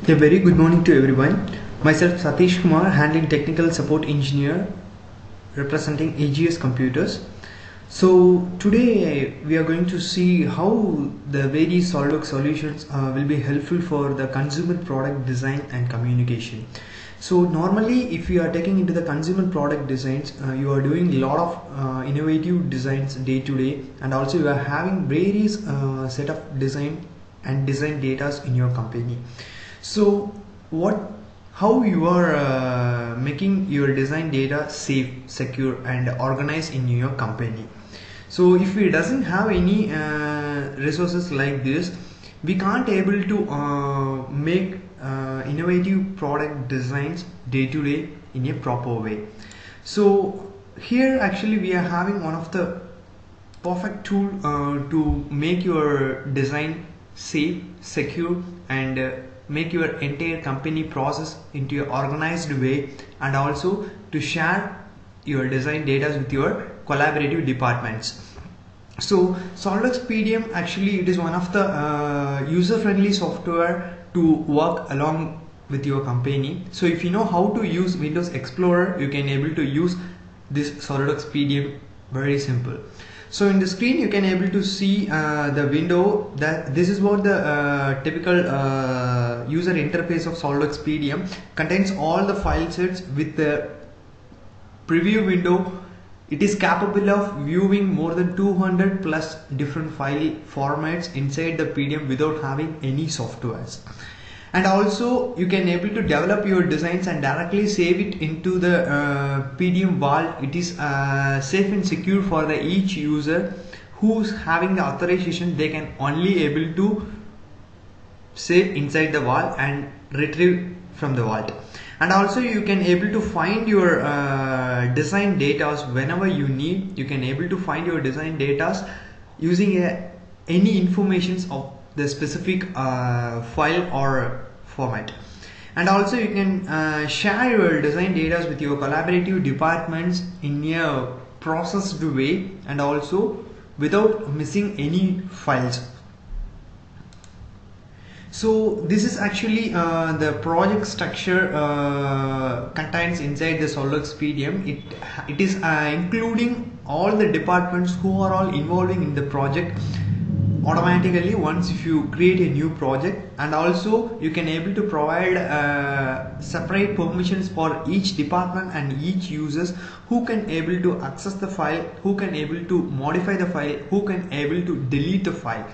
A very good morning to everyone. Myself Satish Kumar, handling technical support engineer representing AGS Computers. So today we are going to see how the various SolidWorks solutions will be helpful for the consumer product design and communication. So normally if you are taking into the consumer product designs, you are doing a lot of innovative designs day to day, and also you are having various set of design and design data in your company. So how you are making your design data safe, secure and organized in your company. So if we doesn't have any resources like this, we can't able to make innovative product designs day to day in a proper way. So here actually we are having one of the perfect tool to make your design safe, secure and make your entire company process into an organized way, and also to share your design data with your collaborative departments. So SolidWorks PDM actually it is one of the user-friendly software to work along with your company. So if you know how to use Windows Explorer, you can able to use this SolidWorks PDM very simple. So in the screen you can able to see the window. That this is what the typical user interface of SolidWorks PDM contains. All the file sets with the preview window. It is capable of viewing more than 200 plus different file formats inside the PDM without having any softwares. And also you can able to develop your designs and directly save it into the PDM vault. It is safe and secure for the each user who's having the authorization. They can only able to save inside the vault and retrieve from the vault. And also you can able to find your design data whenever you need. You can able to find your design data using any informations of the specific file or format. And also you can share your design data with your collaborative departments in a processed way, and also without missing any files. So this is actually the project structure contains inside the SolidWorks PDM. It is including all the departments who are all involving in the project automatically once if you create a new project. And also you can able to provide separate permissions for each department and each users, who can able to access the file, who can able to modify the file, who can able to delete the file.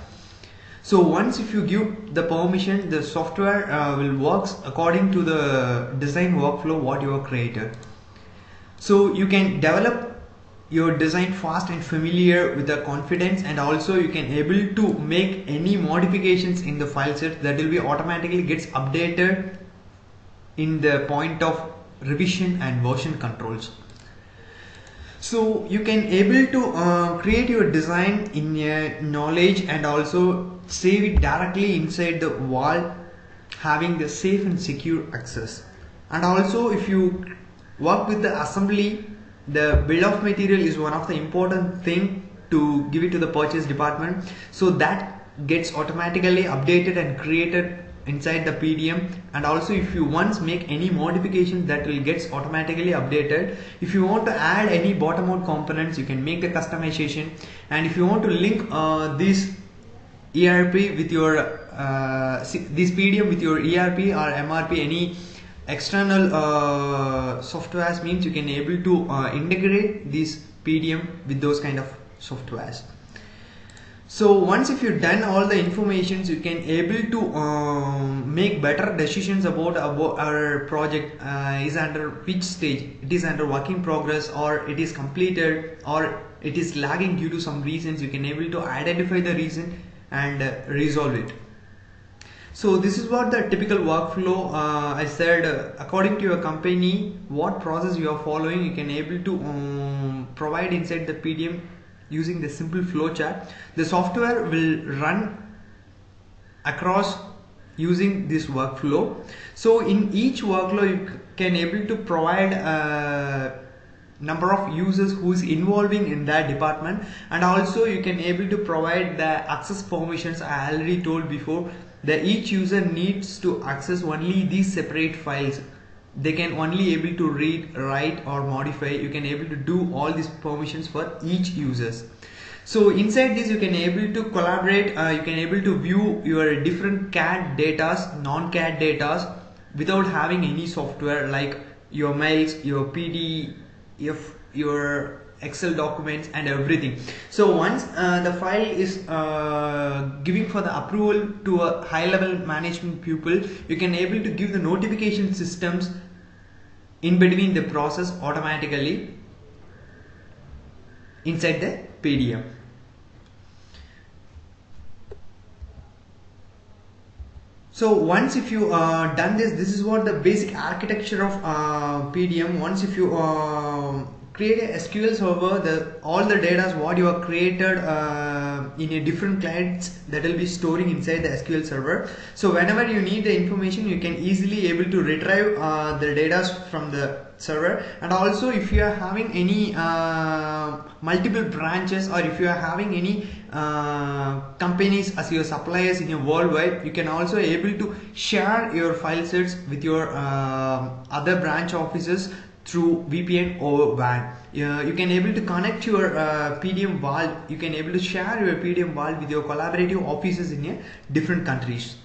So once if you give the permission, the software will works according to the design workflow what you have created. So you can develop your design fast and familiar with the confidence, and also you can able to make any modifications in the file set that will be automatically gets updated in the point of revision and version controls. So you can able to create your design in a knowledge and also save it directly inside the vault, having the safe and secure access. And also if you work with the assembly, the bill of material is one of the important thing to give it to the purchase department, so that gets automatically updated and created inside the PDM. And also if you once make any modification, that will gets automatically updated. If you want to add any bottom out components, you can make the customization. And if you want to link this ERP with your this PDM with your ERP or MRP, any external softwares, means you can able to integrate this PDM with those kind of softwares. So once if you've done all the informations, you can able to make better decisions about our project is under which stage. It is under work in progress, or it is completed, or it is lagging due to some reasons. You can able to identify the reason and resolve it. So this is what the typical workflow. I said according to your company what process you are following, you can able to provide inside the PDM using the simple flowchart. The software will run across using this workflow. So in each workflow you can able to provide number of users who is involving in that department, and also you can able to provide the access permissions. I already told before that each user needs to access only these separate files. They can only able to read, write or modify. You can able to do all these permissions for each users. So inside this you can able to collaborate, you can able to view your different CAD datas, non-CAD datas without having any software, like your mails, your PDF, your Excel documents and everything. So once the file is giving for the approval to a high level management people, you can able to give the notification systems in between the process automatically inside the PDM. So once if you done this is what the basic architecture of PDM. Once if you create a SQL server, all the data what you have created in a different clients, that will be storing inside the SQL server. So whenever you need the information, you can easily able to retrieve the data from the server. And also if you are having any multiple branches, or if you are having any companies as your suppliers in your worldwide, you can also able to share your file sets with your other branch offices through VPN or WAN. You can able to connect your PDM vault. You can able to share your PDM vault with your collaborative offices in different countries.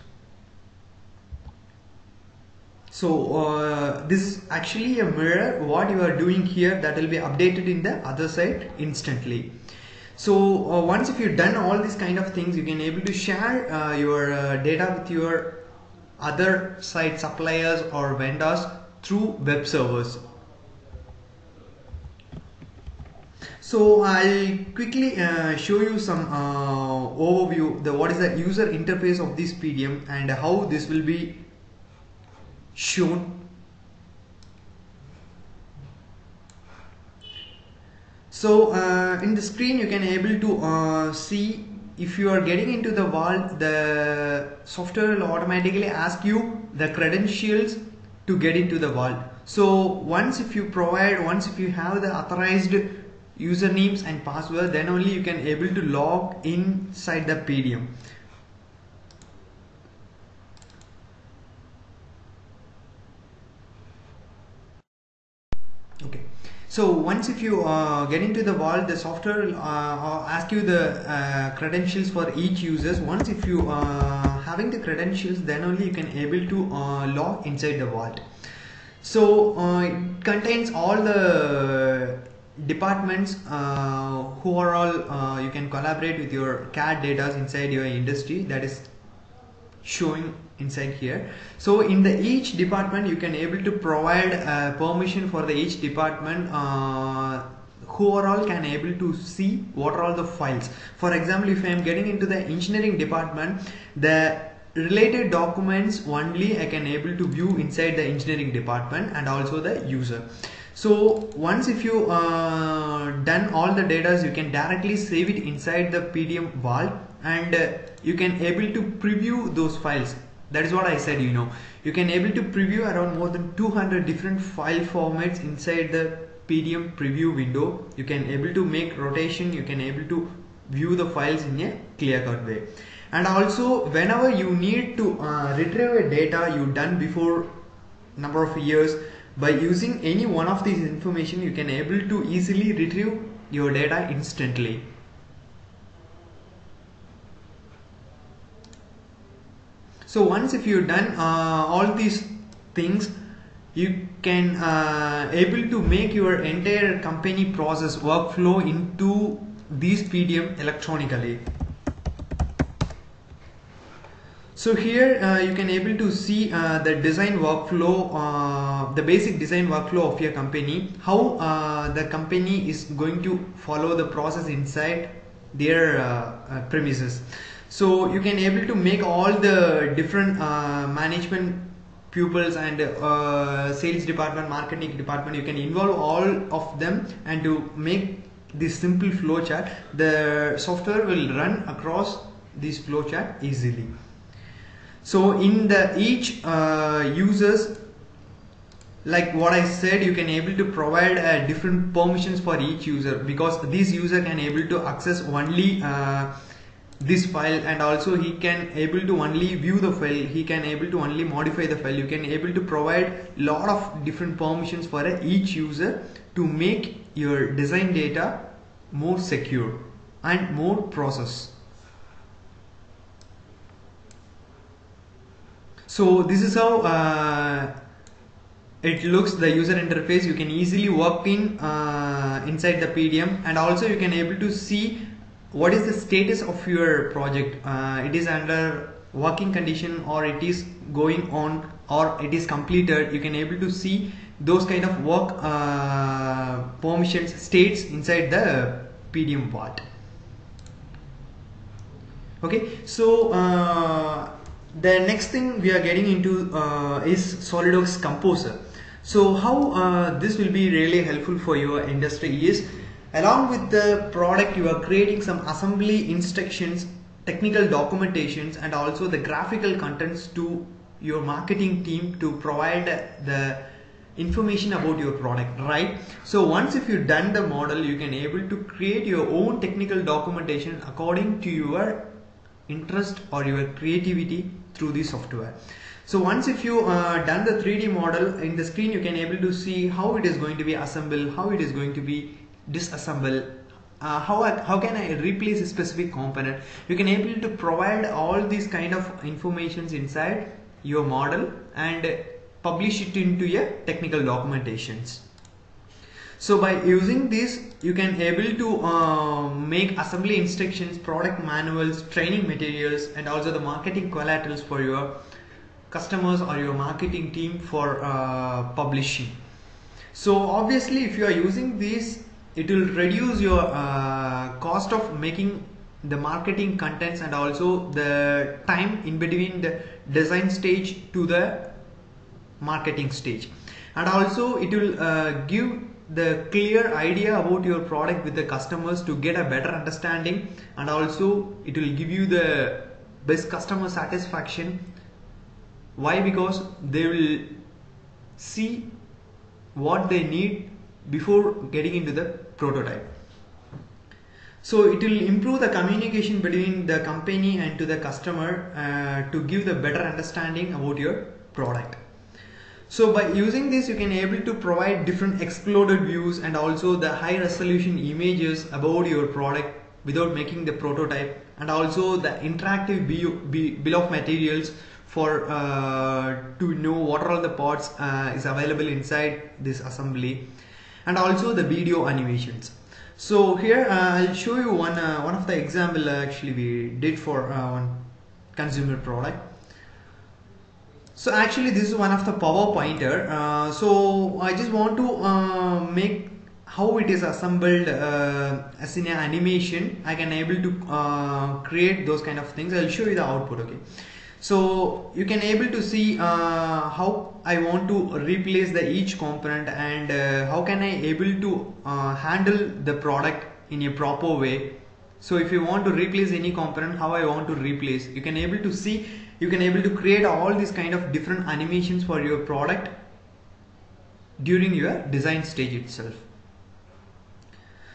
So this is actually a mirror. What you are doing here, that will be updated in the other side instantly. So once if you've done all these kind of things, you can able to share your data with your other site suppliers or vendors through web servers. So I'll quickly show you some overview, what is the user interface of this PDM and how this will be shown. So in the screen you can able to see, if you are getting into the vault, the software will automatically ask you the credentials to get into the vault. So once if you have the authorized usernames and password, then only you can able to log inside the PDM. Okay, so once if you get into the vault, the software will ask you the credentials for each users. Once if you having the credentials, then only you can able to log inside the vault. So it contains all the departments who are all you can collaborate with your CAD data inside your industry, that is showing inside here. So in the each department you can able to provide permission for the each department who are all can able to see what are all the files. For example, if I am getting into the engineering department, the related documents only I can able to view inside the engineering department and also the user. So once if you done all the data, you can directly save it inside the PDM vault, and you can able to preview those files. That is what I said, you can able to preview around more than 200 different file formats inside the PDM preview window. You can able to make rotation, you can able to view the files in a clear-cut way. And also whenever you need to retrieve a data you done before number of years, by using any one of these information, you can able to easily retrieve your data instantly. So once if you've done all these things, you can able to make your entire company process workflow into these PDM electronically. So here you can able to see the design workflow, the basic design workflow of your company, how the company is going to follow the process inside their premises. So you can able to make all the different management pupils and sales department, marketing department, you can involve all of them, and to make this simple flow chart, the software will run across this flow chart easily. So in the each users like what I said, you can able to provide different permissions for each user, because this user can able to access only this file, and also he can able to only view the file, he can able to only modify the file. You can able to provide lot of different permissions for each user to make your design data more secure and more process. So this is how it looks, the user interface. You can easily work in inside the PDM, and also you can able to see what is the status of your project. It is under working condition, or it is going on, or it is completed. You can able to see those kind of work permissions states inside the PDM part. Okay, so the next thing we are getting into is SolidWorks Composer. So how this will be really helpful for your industry is, along with the product, you are creating some assembly instructions, technical documentations, and also the graphical contents to your marketing team to provide the information about your product, right? So once if you done the model, you can able to create your own technical documentation according to your interest or your creativity through the software. So once if you done the 3D model, in the screen you can able to see how it is going to be assembled, how it is going to be disassembled, how can I replace a specific component. You can able to provide all these kind of informations inside your model and publish it into your technical documentations. So by using this, you can able to make assembly instructions, product manuals, training materials, and also the marketing collaterals for your customers or your marketing team for publishing. So obviously if you are using this, it will reduce your cost of making the marketing contents, and also the time in between the design stage to the marketing stage, and also it will give the clear idea about your product with the customers to get a better understanding, and also it will give you the best customer satisfaction. Why? Because they will see what they need before getting into the prototype. So it will improve the communication between the company and to the customer to give the better understanding about your product. So by using this, you can able to provide different exploded views and also the high resolution images about your product without making the prototype, and also the interactive bill of materials for to know what are all the parts is available inside this assembly, and also the video animations. So here I'll show you one of the example actually we did for one consumer product. So actually this is one of the PowerPointer. So I just want to make how it is assembled as in an animation. I can able to create those kind of things. I'll show you the output. Okay. So you can able to see how I want to replace the each component, and how can I able to handle the product in a proper way. So if you want to replace any component, how I want to replace, you can able to see, you can able to create all these kind of different animations for your product during your design stage itself.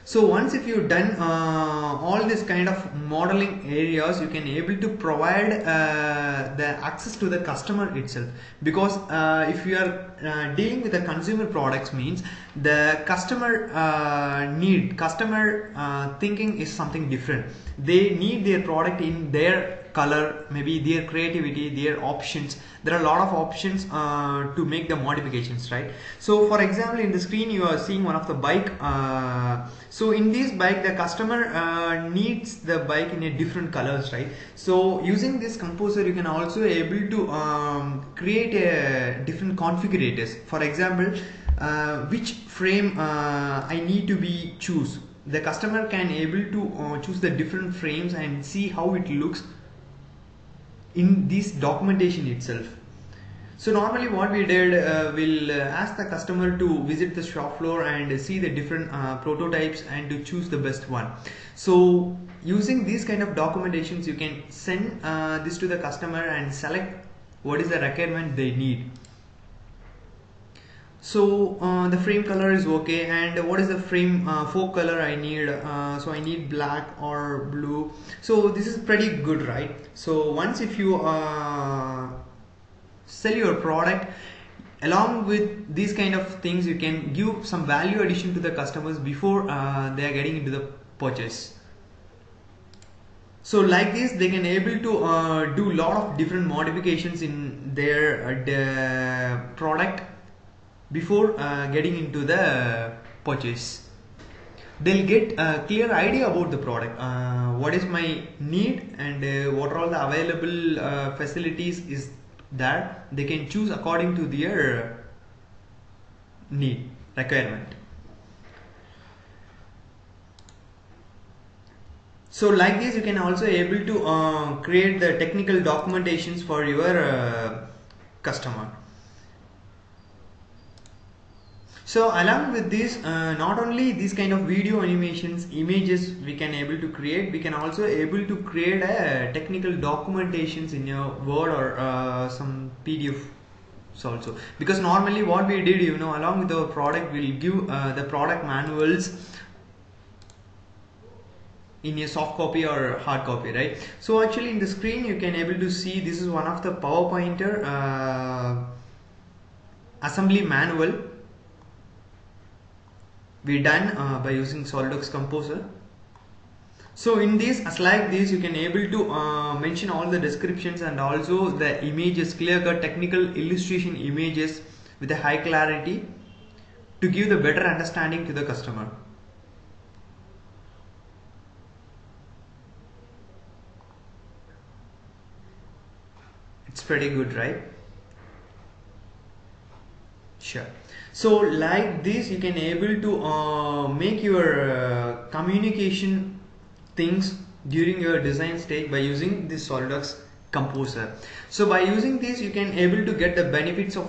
So once if you've done all this kind of modeling areas, you can able to provide the access to the customer itself, because if you are dealing with the consumer products, means the customer thinking is something different. They need their product in their color, maybe their creativity, their options. There are a lot of options to make the modifications, right? So for example, in the screen you are seeing one of the bike. So in this bike, the customer needs the bike in a different colors, right? So using this composer, you can also able to create a different configurators. For example, which frame I need to be choose. The customer can able to choose the different frames and see how it looks in this documentation itself. So normally what we did, we'll ask the customer to visit the shop floor and see the different prototypes and to choose the best one. So using these kind of documentations, you can send this to the customer and select what is the requirement they need. So the frame color is okay, and what is the frame fork color I need? So I need black or blue. So this is pretty good, right? So once if you sell your product, along with these kind of things, you can give some value addition to the customers before they are getting into the purchase. So like this, they can able to do lot of different modifications in their product before getting into the purchase. They'll get a clear idea about the product, what is my need, and what are all the available facilities is that they can choose according to their need requirement. So like this, you can also able to create the technical documentations for your customer. So along with this, not only these kind of video animations, images we can able to create, we can also able to create a technical documentations in your Word or some PDF also. Because normally what we did, along with our product, we'll give the product manuals in a soft copy or hard copy, right? So actually in the screen you can able to see this is one of the PowerPointer assembly manual we done by using Solidworks Composer. So in this, as like this, you can able to mention all the descriptions and also the images, clear-cut technical illustration images with a high clarity to give the better understanding to the customer. It's pretty good, right? Sure. So like this, you can able to make your communication things during your design stage by using this SolidWorks Composer. So by using this, you can able to get the benefits of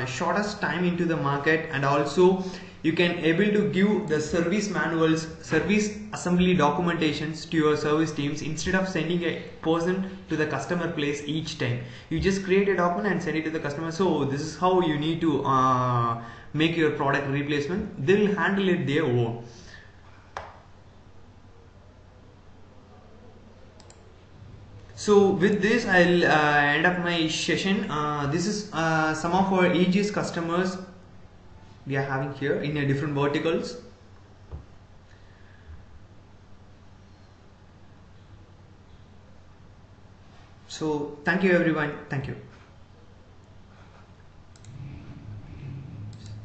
shortest time into the market, and also you can able to give the service manuals, service assembly documentations to your service teams instead of sending a person to the customer place each time. You just create a document and send it to the customer. So this is how you need to make your product replacement. They will handle it their own. So with this, I'll end up my session. This is some of our ages customers we are having here in a different verticals. So thank you everyone. Thank you.